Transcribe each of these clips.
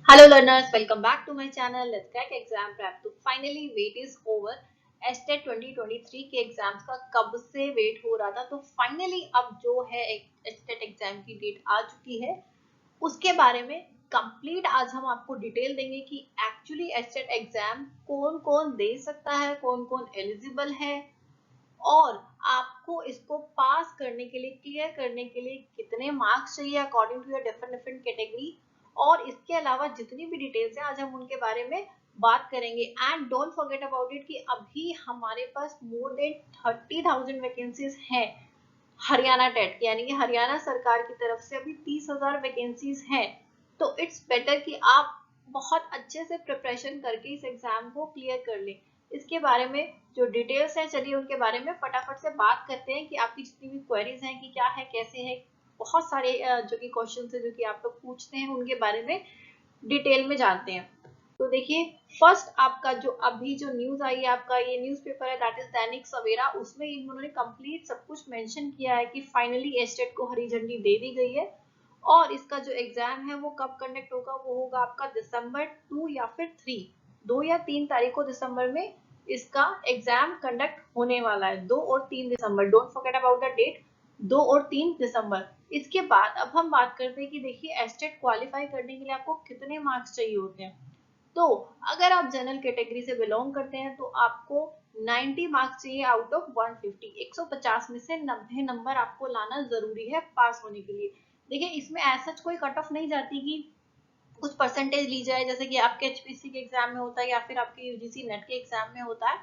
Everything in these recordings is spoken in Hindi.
Hello learners, welcome back to my channel. Let's crack exam prep. तो finally wait is over. Estate 2023 के एग्जाम्स का कब से वेट हो रहा था, तो फाइनली अब जो है एस्टेट एग्जाम की डेट आ चुकी है। उसके बारे में कंप्लीट आज हम आपको डिटेल देंगे कि एक्चुअली एस्टेट एग्जाम कौन कौन दे सकता है, कौन कौन एलिजिबल है, और आपको इसको पास करने के लिए, क्लियर करने के लिए कितने मार्क्स चाहिए according to your different category. और इसके अलावा जितनी भी डिटेल्स हैं आज हम उनके बारे में बात करेंगे। And don't forget about it कि अभी हमारे पास मोर देन 30,000 वैकेंसीज हैं हरियाणा टेट, यानी कि हरियाणा सरकार की तरफ से अभी 30,000 वैकेंसीज हैं। तो इट्स बेटर कि आप बहुत अच्छे से प्रिपरेशन करके इस एग्जाम को क्लियर कर लें। इसके बारे में जो डिटेल्स हैं, चलिए उनके बारे में फटाफट से बात करते हैं कि आपकी जितनी भी क्वेरीज हैं कि क्या है, कैसे है। बहुत सारे जो कि क्वेश्चन है जो कि आप लोग पूछते हैं, उनके बारे में डिटेल में जानते हैं। तो देखिए, फर्स्ट आपका जो अभी जो न्यूज आई है, आपका ये न्यूज़पेपर है दैट इज दैनिक सवेरा, उसमें इन्होंने कंप्लीट सब कुछ मेंशन किया है कि फाइनली एस्टेट को हरी झंडी दे दी गई है। और इसका जो एग्जाम है वो कब कंडक्ट होगा, वो होगा आपका दिसंबर 2 या फिर 3, 2 या 3 तारीख को दिसंबर में इसका एग्जाम कंडक्ट होने वाला है। 2 और 3 दिसंबर, don't forget about the date, 2 और 3 दिसंबर। इसके बाद अब हम बात करते हैं कि देखिए एस्टेट क्वालिफाई करने के लिए आपको कितने मार्क्स चाहिए होते हैं। तो अगर आप जनरल कैटेगरी से बिलोंग करते हैं तो आपको 90 मार्क्स चाहिए आउट ऑफ 150। 150 में से 90 नंबर आपको लाना जरूरी है पास होने के लिए। देखिए, इसमें ऐसा कोई कट ऑफ नहीं जाती कि कुछ परसेंटेज ली जाए, जैसे कि आपके एचपीसी के एग्जाम में होता है या फिर आपके यूजीसी नेट के एग्जाम में होता है।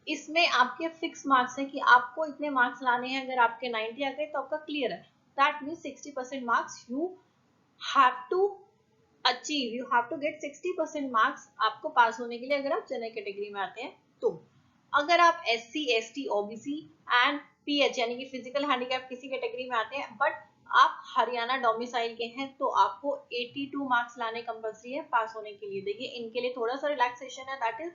इसमें आपके फिक्स मार्क्स है कि आपको इतने मार्क्स लाने हैं। अगर आपके 90 आ गए तो आपका क्लियर है। That means 60% marks you have to achieve, you have to get 60% marks आपको पास होने के लिए, अगर आप जनरल कैटेगरी में आते हैं तो। अगर आप SC, ST, OBC and pH यानी कि फिजिकल हैंडीकैप किसी कैटेगरी में आते हैं बट आप हरियाणा डोमिसाइल के हैं, तो आपको 82 मार्क्स लाने कंपलसरी है पास होने के लिए। देखिए, इनके लिए थोड़ा सा रिलैक्सेशन है, that is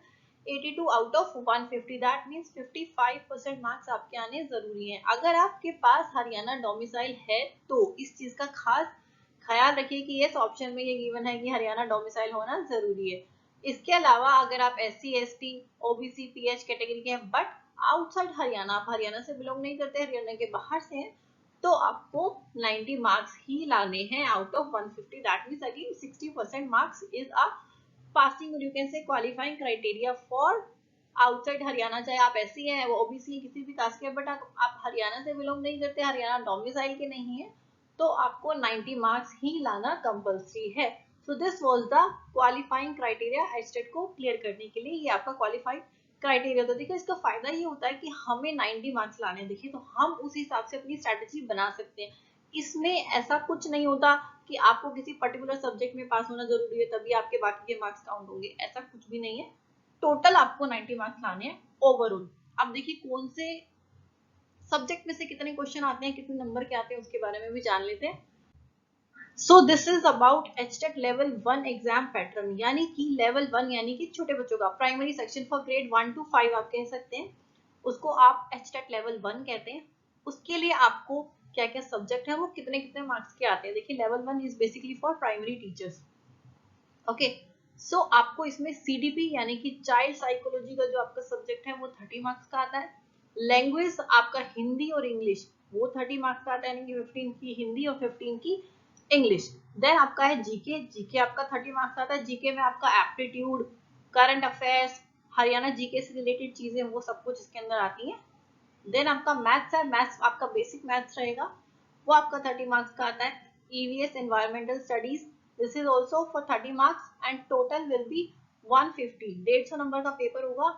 82 out of 150, that means 55% marks आपके आने जरूरी है। अगर आपके पास हरियाणा डोमिसाइल है तो इस चीज का खास ख्याल रखिए कि ये ऑप्शन में ये गिवन है कि हरियाणा डोमिसाइल होना जरूरी है। इसके अलावा अगर आप SC, ST, OBC, pH category के हैं बट आउटसाइड हरियाणा, आप हरियाणा से बिलोंग नहीं करते, हरियाणा के बाहर से हैं, तो आपको 90 मार्क्स ही लाने हैं out of 150। That means again 60% marks is a passing, you can say qualifying criteria for outside Haryana. चाहे आप एससी हैं, वो ओबीसी किसी भी कास्ट के, बट आप हरियाणा से बिलोंग नहीं करते, हरियाणा डोमिसाइल के नहीं है, तो आपको 90 मार्क्स ही लाना कंपलसरी है। So this was the qualifying criteria estate को क्लियर करने के लिए, ये आपका क्वालिफाइड क्राइटेरिया। तो देखिए, इसका फायदा ये होता है कि हमें 90 मार्क्स लाने हैं। देखिए, तो हम उस हिसाब से अपनी स्ट्रेटेजी बना सकते हैं। इसमें ऐसा कुछ नहीं होता कि आपको किसी पर्टिकुलर सब्जेक्ट में पास होना जरूरी है तभी आपके बाकी के मार्क्स काउंट होंगे, ऐसा कुछ भी नहीं है। टोटल आपको 90 मार्क्स लाने हैं ओवरऑल। अब देखिए, कौन से सब्जेक्ट में से कितने क्वेश्चन आते हैं, कितने नंबर के आते हैं, उसके बारे में भी जान लेते हैं। So this is about HTET level 1 exam pattern, यानी कि लेवल 1 यानी कि छोटे बच्चों का primary section for grade 1 to 5 आप कह सकते हैं, उसको आप एचटेट लेवल 1 कहते हैं। उसके लिए आपको क्या क्या सब्जेक्ट है, वो कितने कितने मार्क्स के आते हैं। देखिए, level 1 is basically for primary teachers. Okay, so आपको इसमें सीडीपी यानी कि चाइल्ड साइकोलॉजी का जो आपका सब्जेक्ट है वो 30 मार्क्स का आता है। लैंग्वेज आपका हिंदी और इंग्लिश, वो 30 मार्क्स का आता है, यानी कि 15 की हिंदी और 15 की इंग्लिश। देन आपका है जीके, जीके आपका 30 मार्क्स आता है। जीके में आपका aptitude, current affairs, Haryana GK से रिलेटेड चीजें, वो सब कुछ इसके अंदर आती हैं। देन आपका मैथ्स है, मैथ्स आपका बेसिक मैथ्स रहेगा, वो आपका 30 मार्क्स का आता है। EVS environmental studies, this is also for 30 marks and total will be 150, 150 number का पेपर होगा।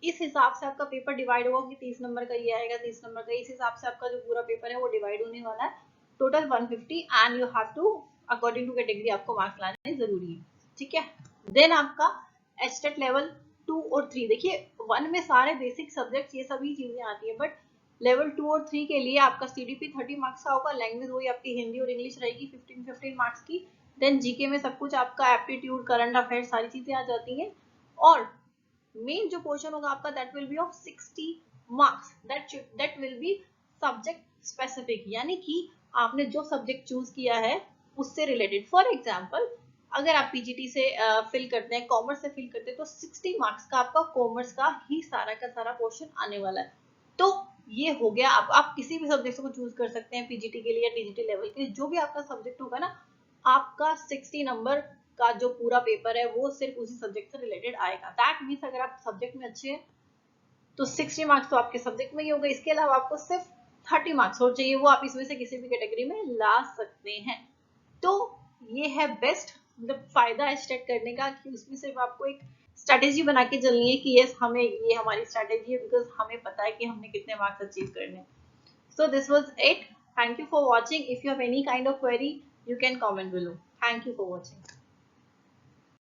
इस हिसाब से आपका पेपर डिवाइड होगा कि 30 नंबर का ये आएगा, 30 नंबर का, इस हिसाब से आपका जो पूरा पेपर है वो डिवाइड होने वाला है। Total 150 and you have to according to category आपको मार्क्स लाने जरूरी है, ठीक है। देन आपका एचटेट लेवल 2 और 3, देखिए 1 में सारे बेसिक सब्जेक्ट ये सभी चीजें आती है, बट लेवल 2 और 3 के लिए आपका सीडीपी 30 मार्क्स का होगा। लैंग्वेज वही आपकी हिंदी और इंग्लिश रहेगी 15 मार्क्स की। देन जीके में सब कुछ आपका एप्टीट्यूड, करंट अफेयर, सारी चीजें आ जाती हैं। और मेन जो क्वेश्चन होगा आपका that will be of 60 marks, that will be subject specific, यानी कि आपने जो सब्जेक्ट चूज किया है उससे रिलेटेड। फॉर एग्जांपल, अगर आप पीजीटी से फिल करते हैं, कॉमर्स से फिल करते हैं, तो 60 मार्क्स का आपका कॉमर्स का ही सारा का सारा पोर्शन आने वाला है। तो ये हो गया। आप किसी भी सब्जेक्ट को चूज कर सकते हैं पीजीटी के लिए या टीजीटी लेवल के लिए, जो भी आपका सब्जेक्ट होगा ना, आपका 60 नंबर का जो पूरा पेपर है वो सिर्फ उसी सब्जेक्ट से रिलेटेड आएगा। दैट मीन्स अगर आप सब्जेक्ट में अच्छे हैं तो 60 मार्क्स तो आपके सब्जेक्ट में ही होगा। इसके अलावा आपको सिर्फ 30 मार्क्स और चाहिए, वो आप इसमें से किसी भी कैटेगरी में ला सकते हैं। तो ये है बेस्ट मतलब फायदा है स्टेट करने का, कि उसमें सिर्फ आपको एक स्ट्रेटेजी बना के चलनी है कि यस हमें ये हमारी स्ट्रेटेजी है, बिकॉज हमें पता है कि हमने कितने मार्क्स अचीव करने। So this was it. Thank you for watching. If you have any kind of query, you can comment below. Thank you for watching.